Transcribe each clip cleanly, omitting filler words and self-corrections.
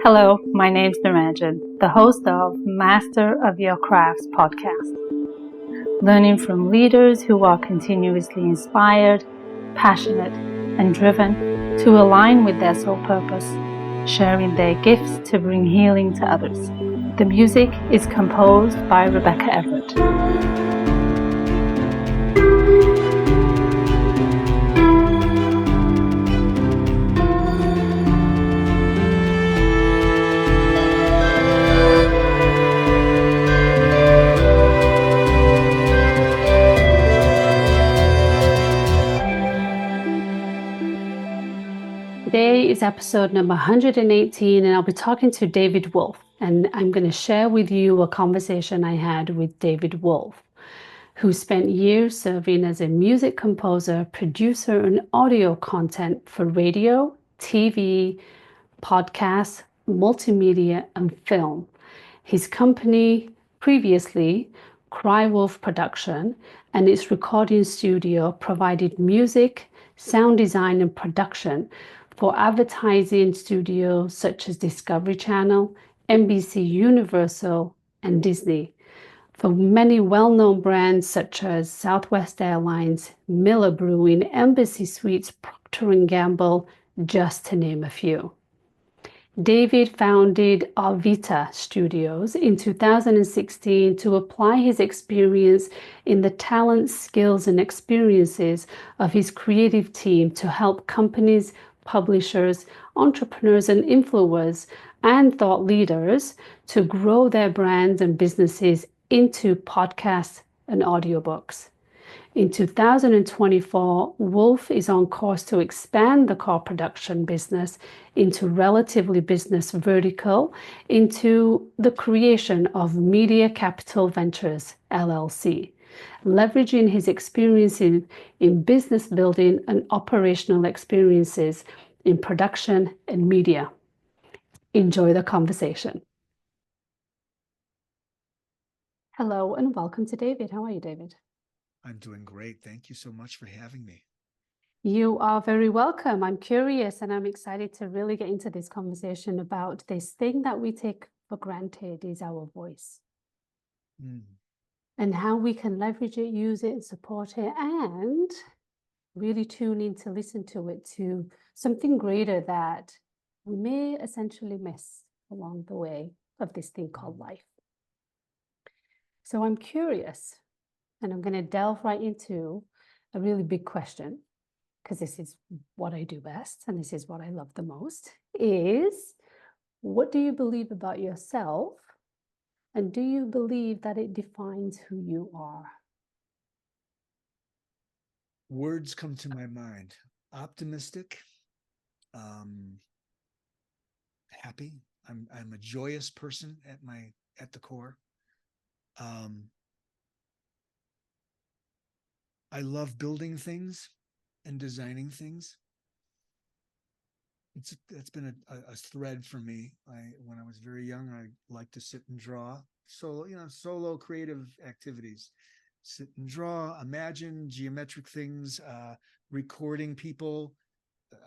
Hello, my name's Niranjan, the host of Master of Your Crafts podcast. Learning from leaders who are continuously inspired, passionate, and driven to align with their soul purpose, sharing their gifts to bring healing to others. The music is composed by Rebecca Everett. Today is episode number 118, and I'll be talking to David Wolf. And I'm going to share with you a conversation I had with David Wolf, who spent years serving as a music composer, producer, and audio content for radio, TV, podcasts, multimedia, and film. His company previously, Crywolf Productions, and its recording studio provided music, sound design, and production for advertising studios such as Discovery Channel, NBC Universal, and Disney. For many well-known brands such as Southwest Airlines, Miller Brewing, Embassy Suites, Procter Gamble, just to name a few. David founded Audivita Studios in 2016 to apply his experience in the talents, skills, and experiences of his creative team to help companies, publishers, entrepreneurs, and influencers and thought leaders to grow their brands and businesses into podcasts and audiobooks. In 2024, Wolf is on course to expand the core production business into relatively business vertical into the creation of Media Capital Ventures, LLC, leveraging his experience in business building and operational experiences in production and media. Enjoy the conversation. Hello and welcome to David. How are you, David? I'm doing great. Thank you so much for having me. You are very welcome. I'm curious and I'm excited to really get into this conversation about this thing that we take for granted is our voice. And how we can leverage it, use it, and support it, and really tune in to listen to it to something greater that we may essentially miss along the way of this thing called life. So I'm curious, and I'm going to delve right into a really big question, because this is what I do best, and this is what I love the most, is what do you believe about yourself? And do you believe that it defines who you are? Words come to my mind. Optimistic, happy. I'm a joyous person at the core. I love building things and designing things. It's been a thread for me. When I was very young, I liked to sit and draw solo creative activities. Sit and draw, imagine geometric things, recording people,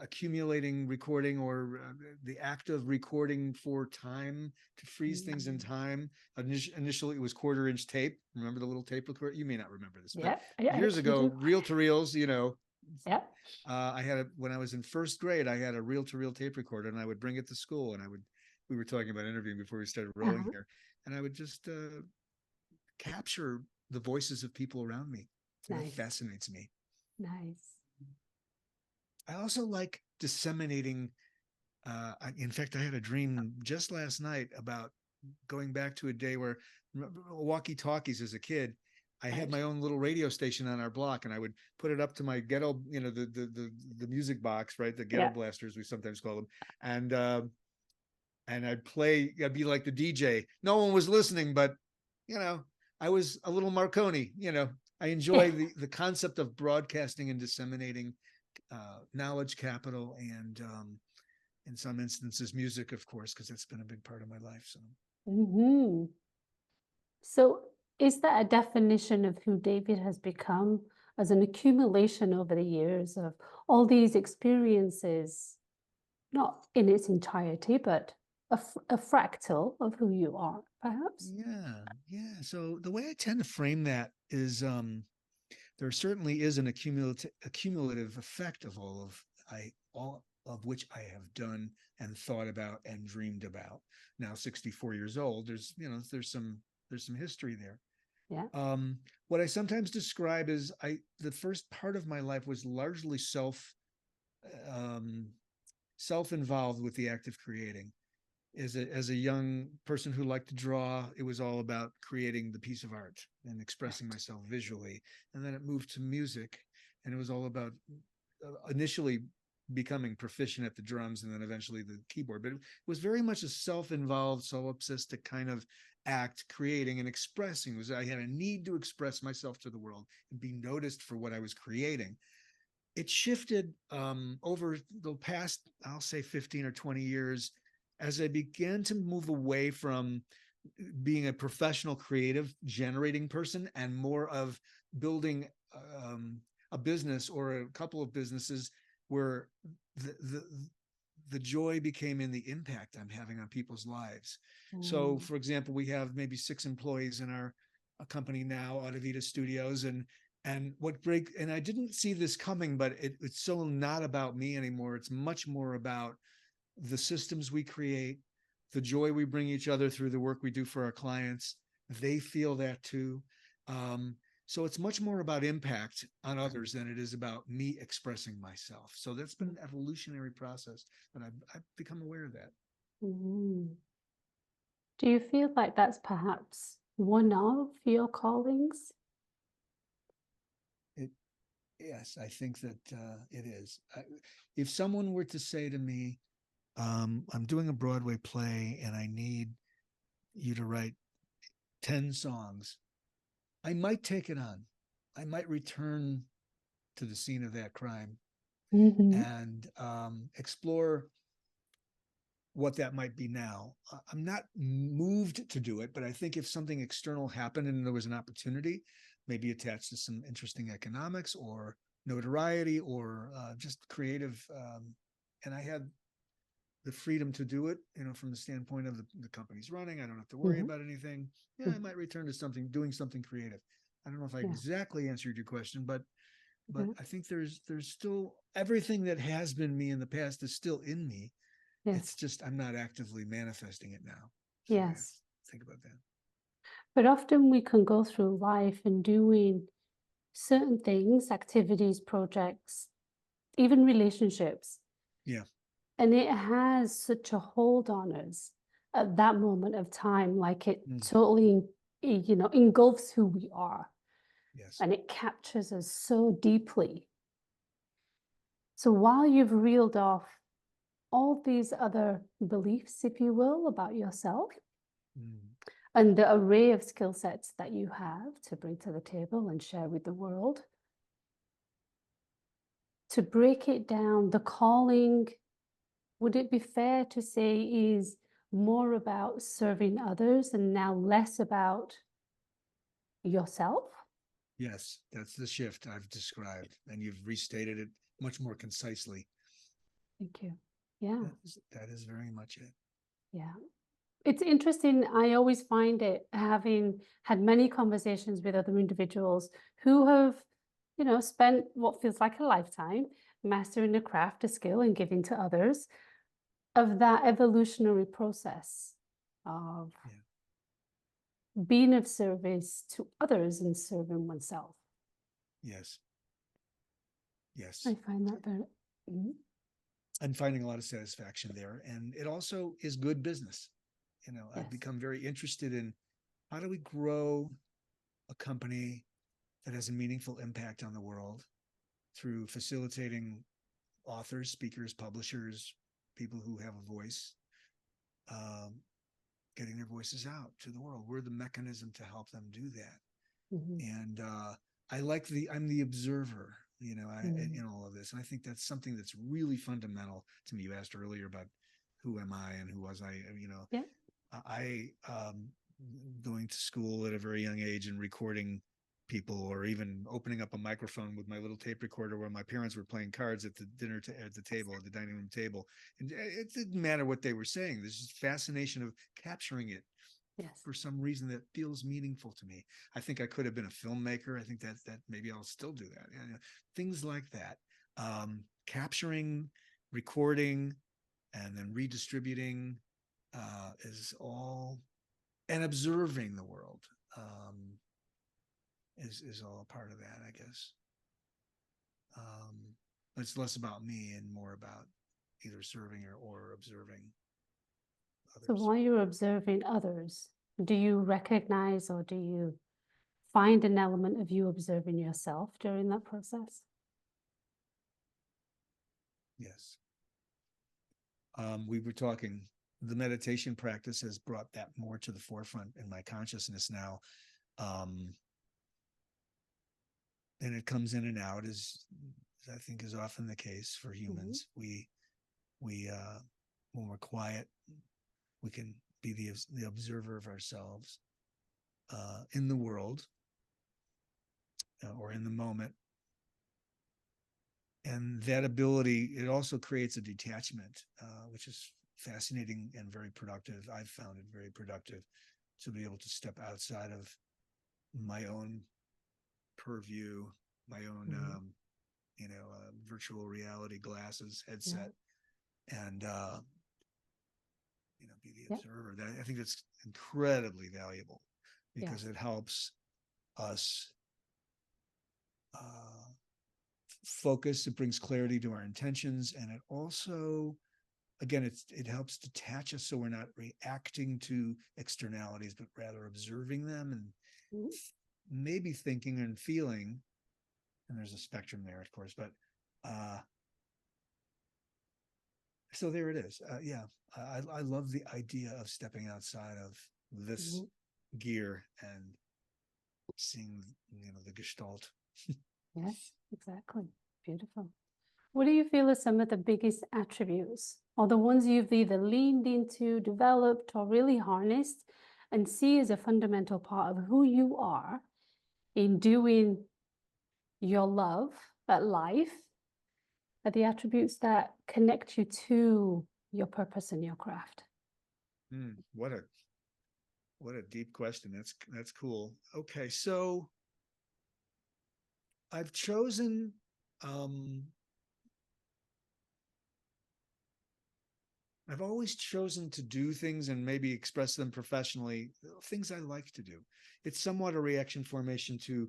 accumulating recording, or the act of recording for time to freeze things in time. Initially, it was 1/4-inch tape. Remember the little tape recorder? You may not remember this, but years ago, reel-to-reels, Yep. I had when I was in first grade, I had a reel-to-reel tape recorder, and I would bring it to school, and we were talking about interviewing before we started rolling here, and I would just capture the voices of people around me. Nice. It fascinates me. Nice. I also like disseminating. In fact, I had a dream just last night about going back to a day where walkie-talkies as a kid. I had my own little radio station on our block, and I would put it up to my ghetto, the music box, right? The ghetto blasters, we sometimes call them. And I'd play, I'd be like the DJ. No one was listening, but, I was a little Marconi, I enjoy the concept of broadcasting and disseminating knowledge capital, and in some instances, music, of course, because it's been a big part of my life. So is that a definition of who David has become as an accumulation over the years of all these experiences, not in its entirety, but a fractal of who you are, perhaps. Yeah. So the way I tend to frame that is there certainly is an accumulative effect of all of which I have done and thought about and dreamed about. Now 64 years old, there's some history there. Yeah. What I sometimes describe is the first part of my life was largely um, self-involved with the act of creating. As a young person who liked to draw, it was all about creating the piece of art and expressing myself visually. And then it moved to music, and it was all about initially becoming proficient at the drums and then eventually the keyboard. But it was very much a self-involved, solipsistic kind of act, creating and expressing. I had a need to express myself to the world and be noticed for what I was creating. It shifted over the past, I'll say 15 or 20 years, as I began to move away from being a professional creative generating person and more of building a business or a couple of businesses where the joy became in the impact I'm having on people's lives. So, for example, we have maybe 6 employees in our company now, Audivita Studios, and I didn't see this coming, but it's so not about me anymore. It's much more about the systems we create, the joy we bring each other through the work we do for our clients. They feel that too. So it's much more about impact on others than it is about me expressing myself. So that's been an evolutionary process, and I've become aware of that. Mm. Do you feel like that's perhaps one of your callings? Yes, I think that it is. If someone were to say to me, I'm doing a Broadway play and I need you to write 10 songs, I might take it on. I might return to the scene of that crime and explore what that might be now. I'm not moved to do it, but I think if something external happened and there was an opportunity, maybe attached to some interesting economics or notoriety or just creative, and I had the freedom to do it, from the standpoint of the company's running, I don't have to worry about anything. Yeah, I might return to doing something creative. I don't know if I exactly answered your question, but I think there's still everything that has been me in the past is still in me. Yes. It's just I'm not actively manifesting it now. So Yes. think about that. But often we can go through life and doing certain things, activities, projects, even relationships. Yeah. And it has such a hold on us at that moment of time, like it totally, engulfs who we are. Yes. And it captures us so deeply. So while you've reeled off all these other beliefs, if you will, about yourself, and the array of skill sets that you have to bring to the table and share with the world, to break it down, the calling, would it be fair to say, is more about serving others and now less about yourself? Yes, that's the shift I've described, and you've restated it much more concisely. Thank you. Yeah. That is very much it. Yeah. It's interesting. I always find it, having had many conversations with other individuals who have, spent what feels like a lifetime mastering a craft, a skill, and giving to others, of that evolutionary process of being of service to others and serving oneself. Yes. Yes. I find that very... I'm finding a lot of satisfaction there. And it also is good business. I've become very interested in how do we grow a company that has a meaningful impact on the world through facilitating authors, speakers, publishers, people who have a voice, getting their voices out to the world. We're the mechanism to help them do that. And I'm the observer, in all of this. And I think that's something that's really fundamental to me. You asked earlier about who am I and who was I, I going to school at a very young age and recording people, or even opening up a microphone with my little tape recorder where my parents were playing cards at the at the table, at the dining room table. And it didn't matter what they were saying. There's just fascination of capturing it Yes. for some reason that feels meaningful to me. I think I could have been a filmmaker. I think that maybe I'll still do that. You know, things like that. Capturing, recording, and then redistributing is all, and observing the world is all part of that, I guess. It's less about me and more about either serving or observing So others. while you're observing others, do you recognize or do you find an element of you observing yourself during that process? Yes. We were talking, the meditation practice has brought that more to the forefront in my consciousness now. And it comes in and out, as I think is often the case for humans. We when we're quiet, we can be the observer of ourselves in the world or in the moment. And that ability, it also creates a detachment, which is fascinating and very productive. I've found it very productive to be able to step outside of my own purview, my own, virtual reality glasses, headset, and, be the observer. That, I think that's incredibly valuable because it helps us focus. It brings clarity to our intentions, and it also, again, it helps detach us so we're not reacting to externalities, but rather observing them and maybe thinking and feeling. And there's a spectrum there, of course, but so there it is. I love the idea of stepping outside of this gear and seeing, the gestalt. Yes, exactly. Beautiful. What do you feel are some of the biggest attributes, or the ones you've either leaned into, developed, or really harnessed and see as a fundamental part of who you are in doing your love at life, are the attributes that connect you to your purpose and your craft? What a deep question. That's cool. Okay, so I've chosen I've always chosen to do things and maybe express them professionally, things I like to do. It's somewhat a reaction formation to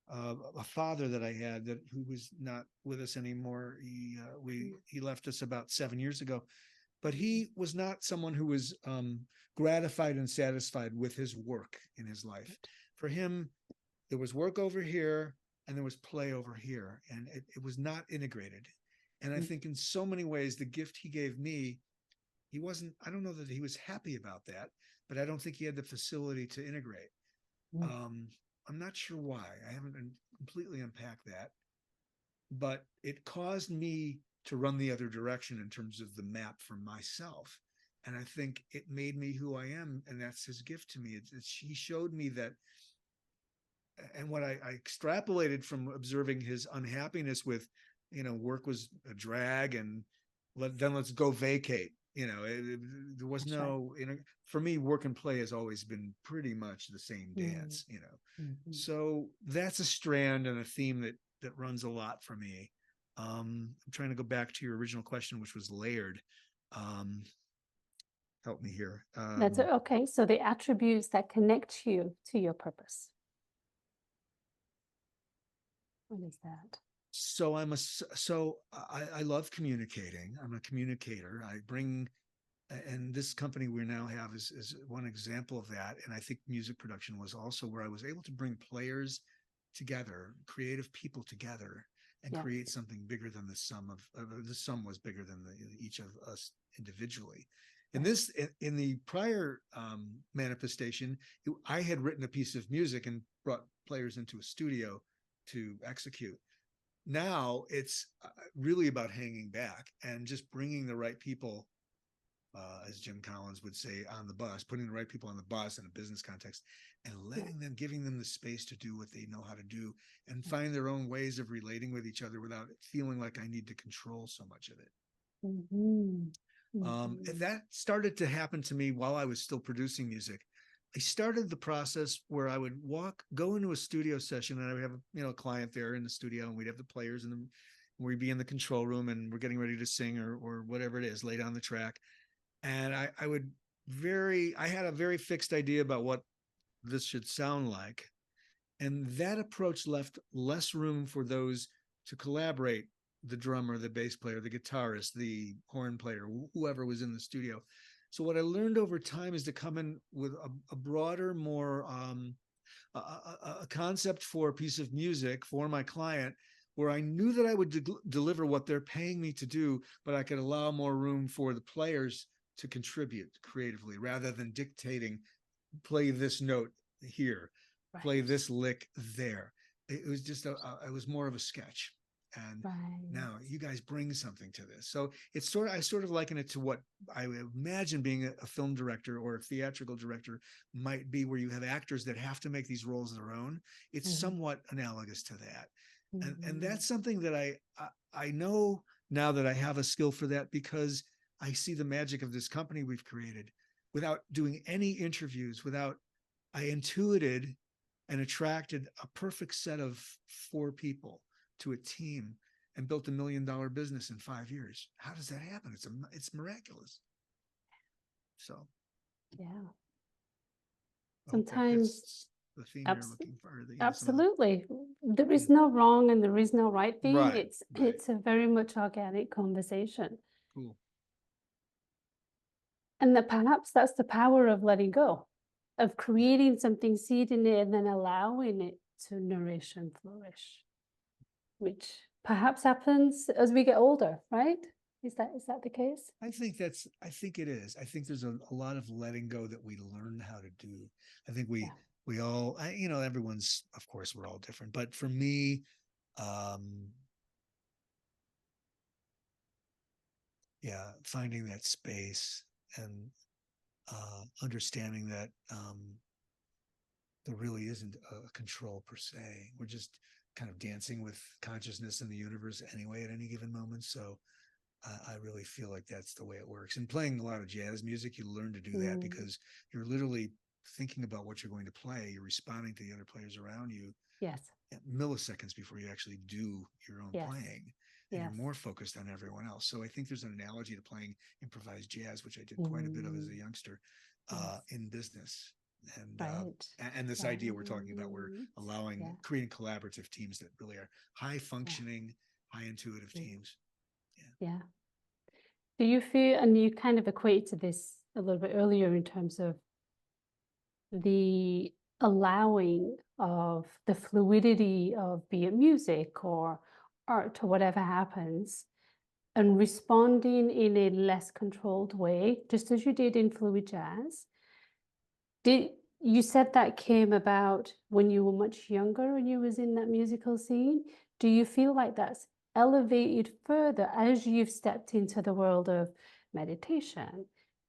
a father that I had who was not with us anymore. He left us about 7 years ago, but he was not someone who was gratified and satisfied with his work in his life. For him, there was work over here and there was play over here, and it was not integrated. And I think in so many ways, the gift he gave me, I don't know that he was happy about that, but I don't think he had the facility to integrate. I'm not sure why. I haven't completely unpacked that, but it caused me to run the other direction in terms of the map for myself. And I think it made me who I am. And that's his gift to me. He showed me that. And what I extrapolated from observing his unhappiness with, work was a drag, and then let's go vacate. There was no, for me, work and play has always been pretty much the same dance, So that's a strand and a theme that runs a lot for me. I'm trying to go back to your original question, which was layered. Help me here. That's okay. So the attributes that connect you to your purpose. What is that? So I love communicating. I'm a communicator. I bring, and this company we now have is one example of that. And I think music production was also where I was able to bring players together, creative people together, and create something bigger than the sum of the sum was bigger than each of us individually. In the prior manifestation, I had written a piece of music and brought players into a studio to execute. Now it's really about hanging back and just bringing the right people as Jim Collins would say, on the bus, putting the right people on the bus in a business context, and letting them, giving them the space to do what they know how to do and find their own ways of relating with each other without feeling like I need to control so much of it. That started to happen to me while I was still producing music. I started the process where I would go into a studio session, and I would have a client there in the studio, and we'd have the players, and we'd be in the control room, and we're getting ready to sing or whatever it is, lay down the track. And I had a very fixed idea about what this should sound like. And that approach left less room for those to collaborate, the drummer, the bass player, the guitarist, the horn player, whoever was in the studio. So what I learned over time is to come in with a broader, more a concept for a piece of music for my client, where I knew that I would deliver what they're paying me to do, but I could allow more room for the players to contribute creatively rather than dictating, play this note here, play this lick there. It was just it was more of a sketch. And now you guys bring something to this. So it's I sort of liken it to what I imagine being a film director or a theatrical director might be, where you have actors that have to make these roles their own. It's somewhat analogous to that. And that's something that I know now that I have a skill for that, because I see the magic of this company we've created. Without doing any interviews, I intuited and attracted a perfect set of 4 people to a team and built $1 million business in 5 years. How does that happen? It's miraculous. So sometimes the theme you're looking for. Absolutely. There is no wrong and there is no right thing. Right, it's a very much organic conversation. Cool. And that perhaps that's the power of letting go, of creating something, seeding it, and then allowing it to nourish and flourish, which perhaps happens as we get older, right? Is that the case? I think it is. I think there's a lot of letting go that we learn how to do. I think we all, everyone's, of course, we're all different, but for me, finding that space and understanding that there really isn't a control per se. We're just kind of dancing with consciousness in the universe anyway at any given moment. So I really feel like that's the way it works. And playing a lot of jazz music, you learn to do that because you're literally thinking about what you're going to play. You're responding to the other players around you. Yes. Milliseconds before you actually do your own playing. And you're more focused on everyone else. So I think there's an analogy to playing improvised jazz, which I did quite a bit of as a youngster in business. And this idea we're talking about, we're creating collaborative teams that really are high functioning, high intuitive teams. Yeah. Do you feel, and you kind of equate to this a little bit earlier in terms of the allowing of the fluidity of, be it music or art or whatever happens, and responding in a less controlled way, just as you did in fluid jazz? You said that came about when you were much younger and you was in that musical scene. Do you feel like that's elevated further as you've stepped into the world of meditation,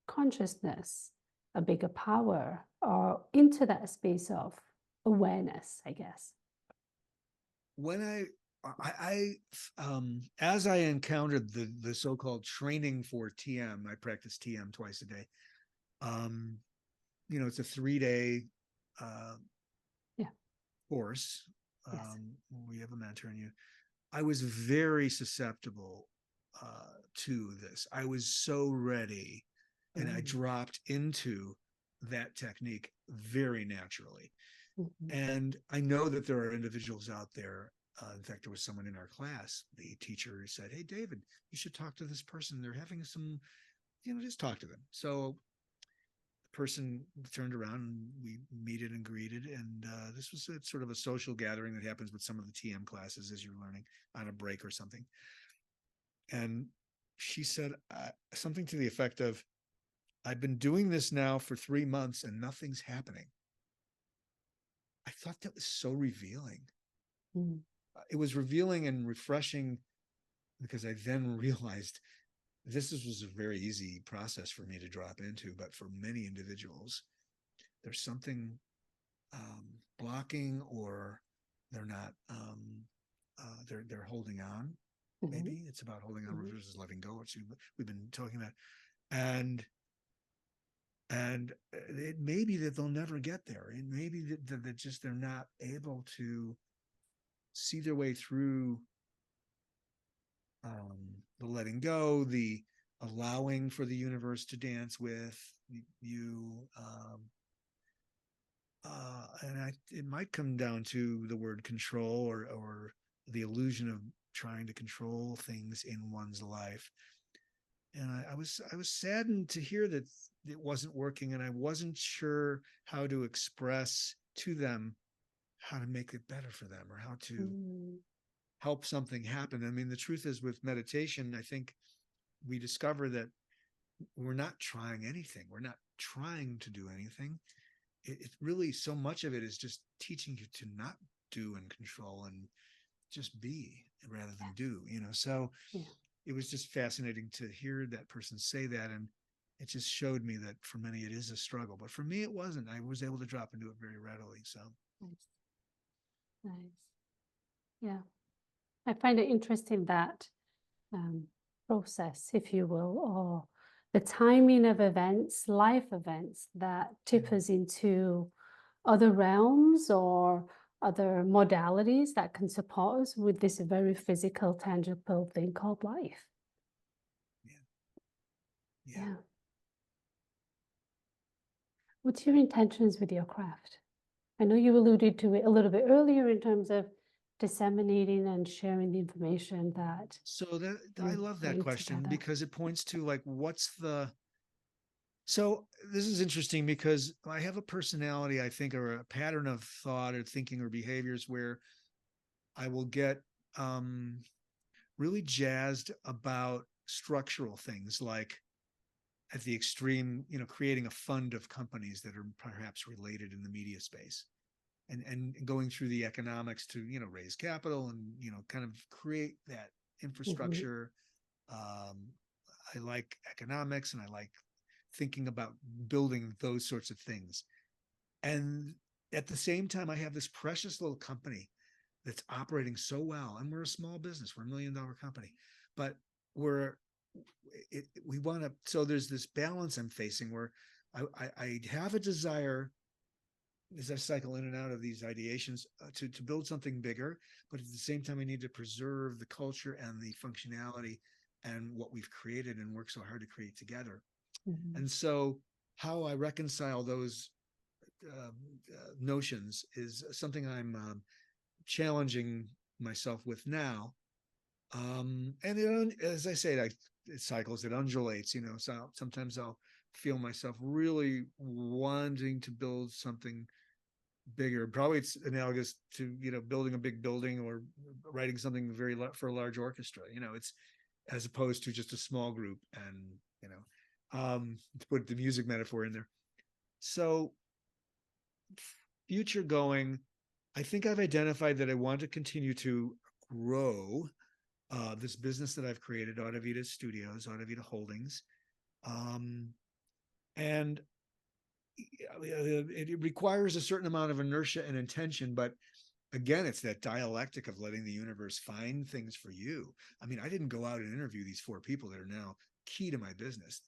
consciousness, a bigger power, or into that space of awareness, I guess? When as I encountered the so-called training for TM, I practice TM twice a day. It's a 3-day course. We have a mentor in you. I was very susceptible to this. I was so ready, and I dropped into that technique very naturally. And I know that there are individuals out there. In fact, there was someone in our class, the teacher said, "Hey, David, you should talk to this person. They're having some, just talk to them." So the person turned around and we meted and greeted. And this was sort of a social gathering that happens with some of the TM classes as you're learning on a break or something. And she said something to the effect of, "I've been doing this now for 3 months and nothing's happening." I thought that was so revealing. It was revealing and refreshing, because I then realized was a very easy process for me to drop into, but for many individuals, there's something blocking, or they're not they're holding on. Mm-hmm. Maybe it's about holding on Mm-hmm. versus letting go, which we've been talking about. And it may be that they'll never get there. It may be that just they're not able to see their way through the letting go, the allowing for the universe to dance with you. It might come down to the word control, or the illusion of trying to control things in one's life. And I was saddened to hear that it wasn't working, and I wasn't sure how to express to them how to make it better for them, or how to Mm-hmm. help something happen. I mean, the truth is, with meditation, I think we discover that we're not trying anything. We're not trying to do anything. It really, so much of it is just teaching you to not do and control, and just be rather than do, So Yeah. it was just fascinating to hear that person say that. And it just showed me that for many it is a struggle, but for me it wasn't. I was able to drop into it very readily. So Nice. Nice. Yeah. I find it interesting that process, if you will, or the timing of events, life events that tip us into other realms or other modalities that can support us with this very physical, tangible thing called life. yeah, yeah. Yeah. What's your intentions with your craft? I know you alluded to it a little bit earlier in terms of disseminating and sharing the information that So that I you're love that putting question, together. because it points to, like, so this is interesting, because I have a personality, I think, or a pattern of thought or thinking or behaviors, where I will get really jazzed about structural things, like at the extreme, creating a fund of companies that are perhaps related in the media space, and going through the economics to, raise capital, and, kind of create that Mm-hmm. infrastructure. I like economics, and I like thinking about building those sorts of things. And at the same time, I have this precious little company that's operating so well. And we're a small business, we're $1 million company, but we're we want to. So there's this balance I'm facing, where I have a desire, as I cycle in and out of these ideations, to build something bigger, but at the same time I need to preserve the culture and the functionality and what we've created and worked so hard to create together. Mm-hmm. And so how I reconcile those notions is something I'm challenging myself with now. And as I say, it cycles, it undulates, So sometimes I'll feel myself really wanting to build something bigger. Probably it's analogous to, building a big building, or writing something for a large orchestra. It's, as opposed to just a small group, and, to put the music metaphor in there. So future going, I think I've identified that I want to continue to grow this business that I've created, Audivita Studios, Audivita Holdings. And it requires a certain amount of inertia and intention, but again, it's that dialectic of letting the universe find things for you. I mean, I didn't go out and interview these 4 people that are now key to my business.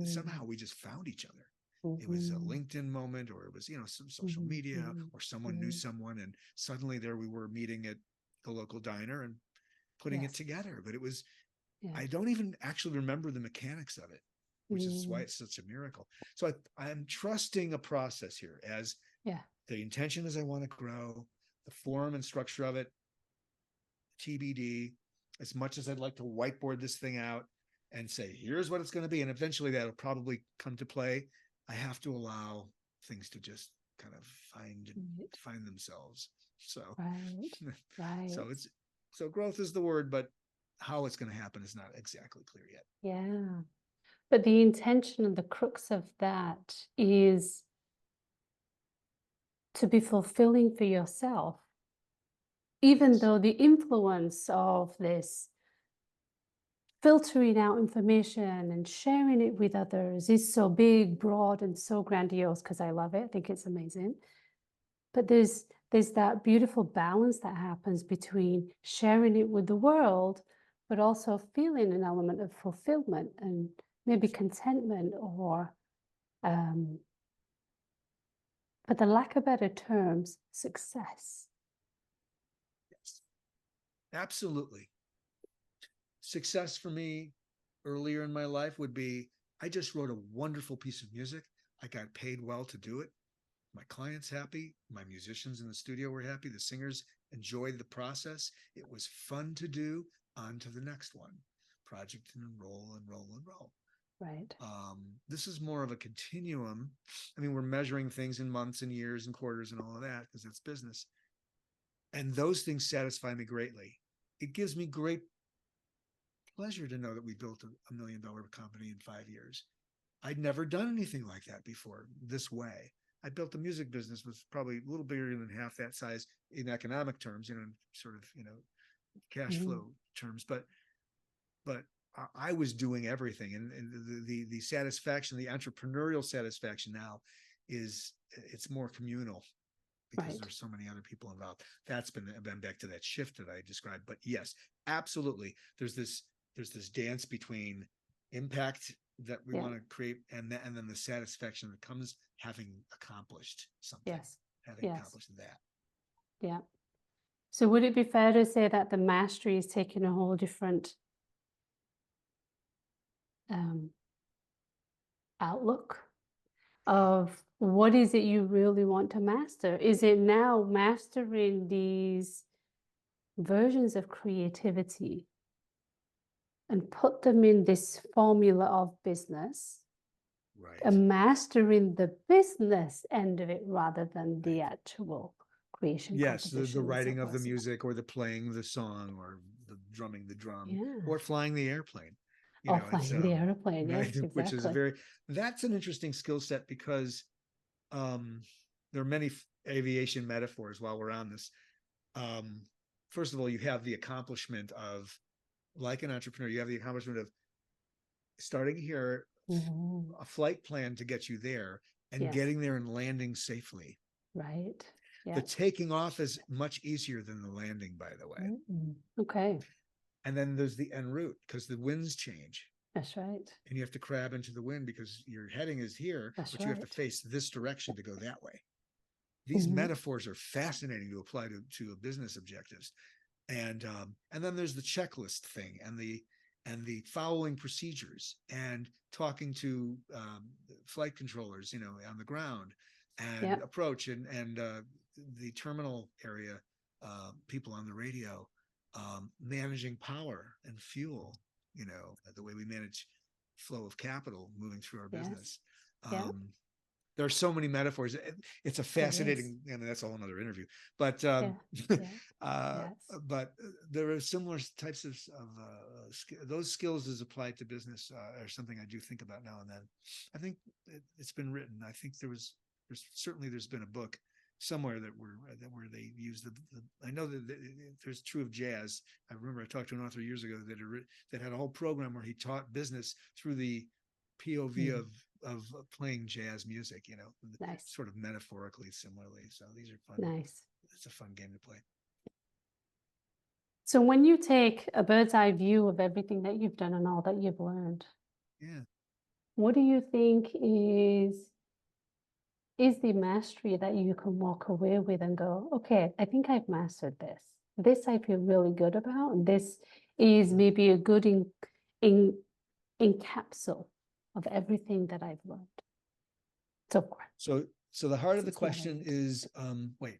Somehow we just found each other. It was a Mm-hmm. LinkedIn moment, or it was, some social media, Mm-hmm. or someone knew Mm-hmm. someone, and suddenly there we were meeting at the local diner and putting it Yes. together. But it was, Yeah. I don't even actually remember the mechanics of it, which is why Mm. it's such a miracle. So I'm trusting a process here, as Yeah. the intention is I want to grow, the form and structure of it, TBD. As much as I'd like to whiteboard this thing out and say, here's what it's going to be, and eventually that'll probably come to play, I have to allow things to just kind of Right. find themselves. So, Right. Right. so growth is the word, but how it's going to happen is not exactly clear yet. Yeah. But the intention and the crux of that is to be fulfilling for yourself, even Yes. though the influence of this filtering out information and sharing it with others is so big, broad, and so grandiose because I love it. I think it's amazing. But there's that beautiful balance that happens between sharing it with the world, but also feeling an element of fulfillment and maybe contentment or, for the lack of better terms, success. Yes, absolutely. Success for me earlier in my life would be, I just wrote a wonderful piece of music. I got paid well to do it. My clients happy. My musicians in the studio were happy. The singers enjoyed the process. It was fun to do. On to the next one. Project and roll and roll and roll. Right. This is more of a continuum. I mean, we're measuring things in months and years and quarters and all of that because that's business. And those things satisfy me greatly. It gives me great pleasure to know that we built a $1 million company in 5 years. I'd never done anything like that before this way. I built a music business was probably a little bigger than half that size in economic terms, sort of, cash flow terms, but I was doing everything, and the satisfaction, the entrepreneurial satisfaction now it's more communal because there's so many other people involved. That's been back to that shift that I described. But yes, absolutely. There's this dance between impact that we want to create and then the satisfaction that comes having accomplished something. Having accomplished that. Yeah. So would it be fair to say that the mastery is taking a whole different outlook of what is it you really want to master? Is it now mastering these versions of creativity and put them in this formula of business, and mastering the business end of it rather than the actual creation? Yes, the writing of the music, or the playing the song, or the drumming the drum, or flying the airplane. Flying the airplane, right? yes, exactly. Which is that's an interesting skill set because there are many aviation metaphors while we're on this. First of all, you have the accomplishment of, like an entrepreneur, you have the accomplishment of starting here, a flight plan to get you there, and getting there and landing safely. Right. Yeah. The taking off is much easier than the landing, by the way. Okay. And then there's the en route, because the winds change. That's right. And you have to crab into the wind because your heading is here, but you have to face this direction to go that way. These metaphors are fascinating to apply to business objectives. And then there's the checklist thing, and the following procedures, and talking to flight controllers, on the ground, and approach, and the terminal area people on the radio, managing power and fuel, the way we manage flow of capital moving through our business. There are so many metaphors. It's a fascinating, that's a whole other interview. But but there are similar types of those skills as applied to business are something I do think about now and then. I think it's been written. I think there's been a book somewhere where they use the I know that there's true of jazz. I remember I talked to an author years ago that had a whole program where he taught business through the POV of playing jazz music, sort of metaphorically, similarly. So these are fun. Nice. It's a fun game to play. So when you take a bird's eye view of everything that you've done and all that you've learned, what do you think is the mastery that you can walk away with and go, okay, I think I've mastered this. This I feel really good about. This is maybe a good in capsule of everything that I've learned so far. So the heart of the question is,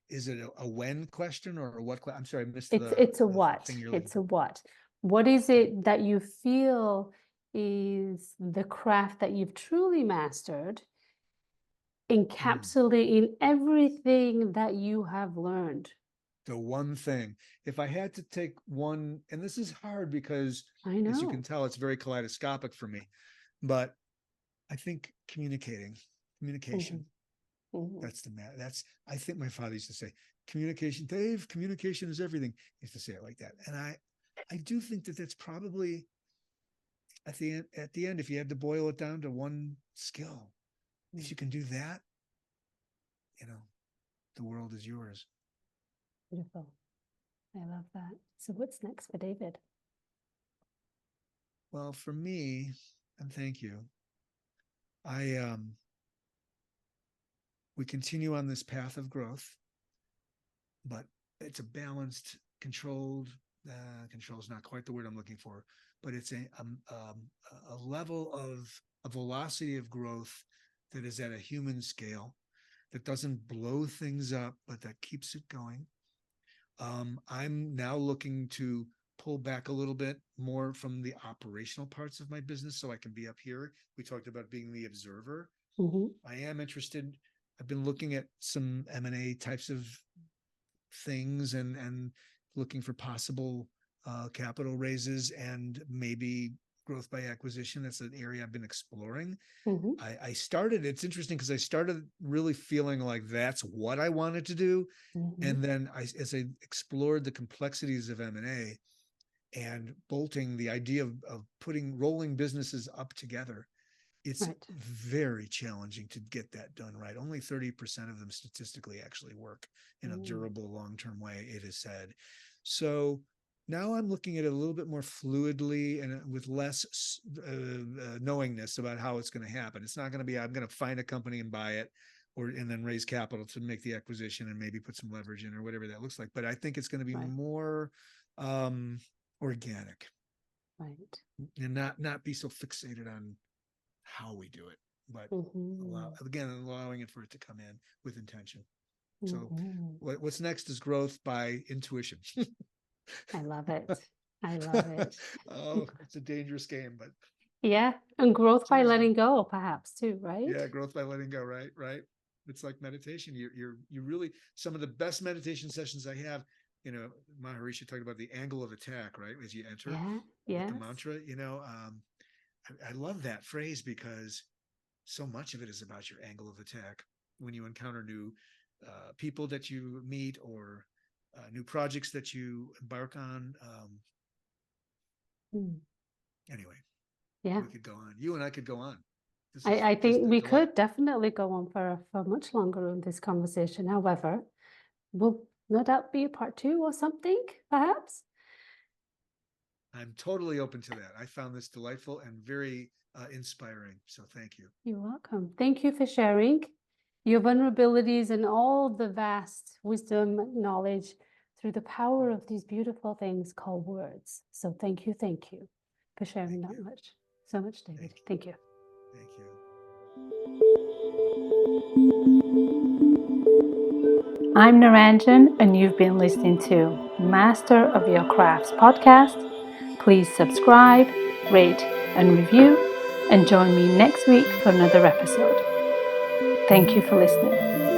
is it a when question or a what? I'm sorry, I missed it's a what. It's a what. What is it that you feel is the craft that you've truly mastered, encapsulating everything that you have learned? The one thing, if I had to take one, and this is hard because, as you can tell, it's very kaleidoscopic for me, but I think communication. That's I think my father used to say, communication, Dave, communication is everything. He used to say it like that. And I do think that that's probably at the end, if you had to boil it down to one skill, if you can do that, the world is yours. Beautiful. I love that. So what's next for David? Well, for me, and thank you, we continue on this path of growth, but it's a balanced, controlled, control is not quite the word I'm looking for, but it's a level of a velocity of growth that is at a human scale, that doesn't blow things up, but that keeps it going. I'm now looking to pull back a little bit more from the operational parts of my business so I can be up here. We talked about being the observer. Mm-hmm. I am interested. I've been looking at some M&A types of things and looking for possible capital raises and maybe growth by acquisition. That's an area I've been exploring. Mm-hmm. I started, it's interesting because I started really feeling like that's what I wanted to do. Mm-hmm. And then as I explored the complexities of M&A and bolting the idea of rolling businesses up together, it's Right. very challenging to get that done right. Only 30% of them statistically actually work in a durable long-term way, it is said. So now I'm looking at it a little bit more fluidly and with less knowingness about how it's going to happen. It's not going to be, I'm going to find a company and buy it, and then raise capital to make the acquisition and maybe put some leverage in or whatever that looks like. But I think it's going to be more organic, right, and not be so fixated on how we do it, but allowing it for it to come in with intention. So what's next is growth by intuition. I love it. I love it. Oh, it's a dangerous game, but yeah, and growth by letting go, perhaps too, right? Yeah, growth by letting go, right? It's like meditation. You really, some of the best meditation sessions I have, Maharishi talked about the angle of attack, right? As you enter with the mantra, I love that phrase because so much of it is about your angle of attack. When you encounter new people that you meet or new projects that you embark on. Anyway, we could go on. You and I could go on. I think we could definitely go on for much longer in this conversation. However, will no doubt be a part 2 or something, perhaps? I'm totally open to that. I found this delightful and very inspiring. So thank you. You're welcome. Thank you for sharing your vulnerabilities and all the vast wisdom, knowledge through the power of these beautiful things called words. So thank you for sharing that much. So much, David. Thank you. Thank you. I'm Naranjan, and you've been listening to Master of Your Crafts podcast. Please subscribe, rate, and review, and join me next week for another episode. Thank you for listening.